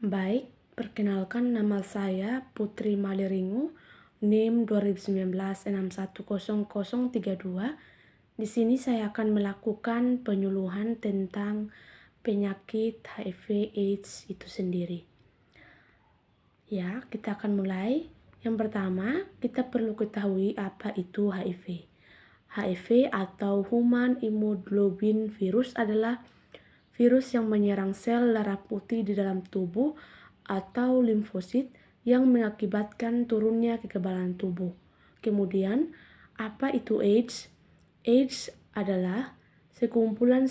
Baik, perkenalkan nama saya Putri Maliringu, NIM 2019 610032. Di sini saya akan melakukan penyuluhan tentang penyakit HIV/AIDS itu sendiri. Ya, kita akan mulai. Yang pertama, kita perlu ketahui apa itu HIV. HIV atau Human Immunoglobulin Virus adalah virus yang menyerang sel darah putih di dalam tubuh atau limfosit yang mengakibatkan turunnya kekebalan tubuh. Kemudian, apa itu AIDS? AIDS adalah sekumpulan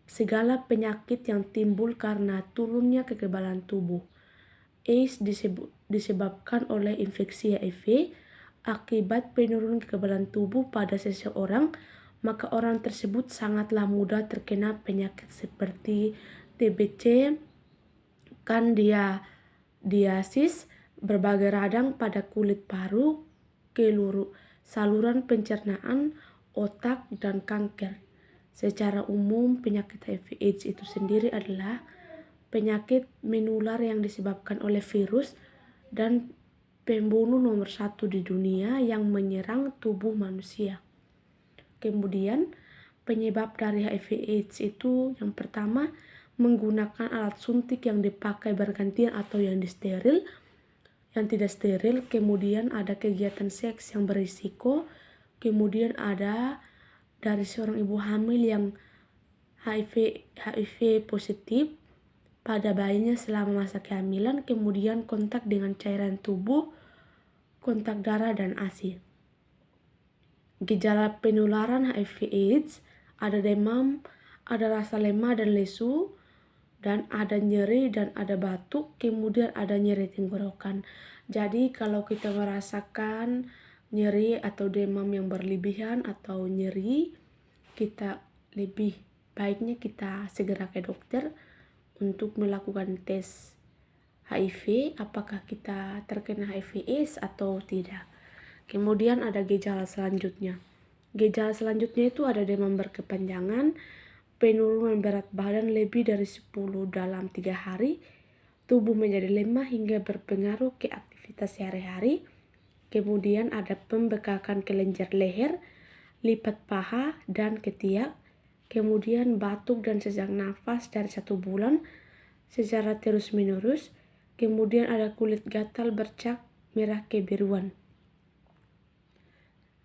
segala penyakit yang timbul karena turunnya kekebalan tubuh. AIDS disebabkan oleh infeksi HIV akibat penurunan kekebalan tubuh pada seseorang, maka orang tersebut sangatlah mudah terkena penyakit seperti TBC, kandidiasis, berbagai radang pada kulit paru, saluran pencernaan, otak, dan kanker. Secara umum, penyakit HIV/AIDS itu sendiri adalah penyakit menular yang disebabkan oleh virus dan pembunuh nomor 1 di dunia yang menyerang tubuh manusia. Kemudian penyebab dari HIV/AIDS itu yang pertama menggunakan alat suntik yang dipakai bergantian atau yang disteril, yang tidak steril. Kemudian ada kegiatan seks yang berisiko. Kemudian ada dari seorang ibu hamil yang HIV positif pada bayinya selama masa kehamilan, kemudian kontak dengan cairan tubuh, kontak darah, dan ASI. Gejala penularan HIV/AIDS ada demam, ada rasa lemah dan lesu, dan ada nyeri dan ada batuk, kemudian ada nyeri tenggorokan. Jadi kalau kita merasakan nyeri atau demam yang berlebihan atau nyeri, kita lebih baiknya kita segera ke dokter untuk melakukan tes HIV, apakah kita terkena HIV/AIDS atau tidak. Kemudian ada gejala selanjutnya. Gejala selanjutnya itu ada demam berkepanjangan, penurunan berat badan lebih dari 10 dalam 3 hari, tubuh menjadi lemah hingga berpengaruh ke aktivitas sehari-hari. Kemudian ada pembekakan kelenjar leher, lipat paha, dan ketiak. Kemudian batuk dan sesak nafas dari 1 bulan secara terus-menerus. Kemudian ada kulit gatal bercak merah kebiruan.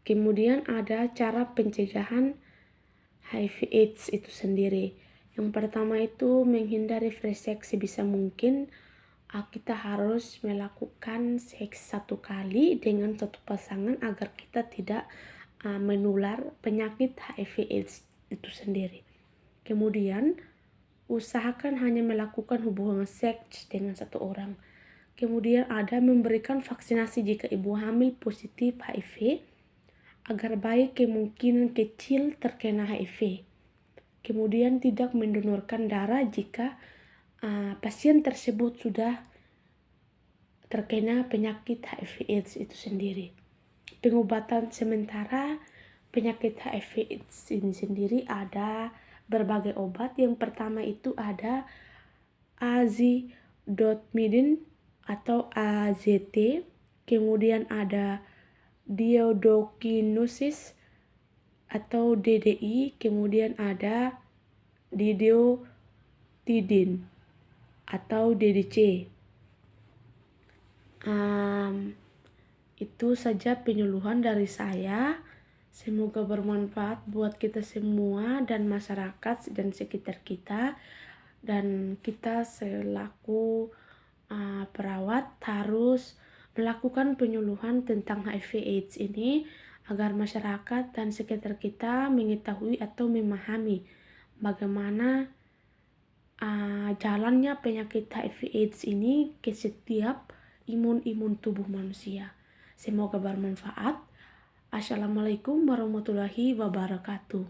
Kemudian ada cara pencegahan HIV/AIDS itu sendiri. Yang pertama itu menghindari free sex sebisa mungkin. Kita harus melakukan seks 1 kali dengan 1 pasangan agar kita tidak menular penyakit HIV/AIDS itu sendiri. Kemudian usahakan hanya melakukan hubungan seks dengan 1 orang. Kemudian ada memberikan vaksinasi jika ibu hamil positif HIV agar baik kemungkinan kecil terkena HIV. Kemudian tidak mendonorkan darah jika pasien tersebut sudah terkena penyakit HIV/AIDS itu sendiri. Pengobatan sementara penyakit HIV/AIDS ini sendiri ada berbagai obat. Yang pertama itu ada azithromycin atau AZT, kemudian ada diodokinosis atau DDI, kemudian ada didiotidin atau DDC. Itu saja penyuluhan dari saya. Semoga bermanfaat buat kita semua dan masyarakat dan sekitar kita. Dan kita selaku perawat harus melakukan penyuluhan tentang HIV/AIDS ini agar masyarakat dan sekitar kita mengetahui atau memahami bagaimana jalannya penyakit HIV/AIDS ini ke setiap imun tubuh manusia. Semoga bermanfaat. Assalamualaikum warahmatullahi wabarakatuh.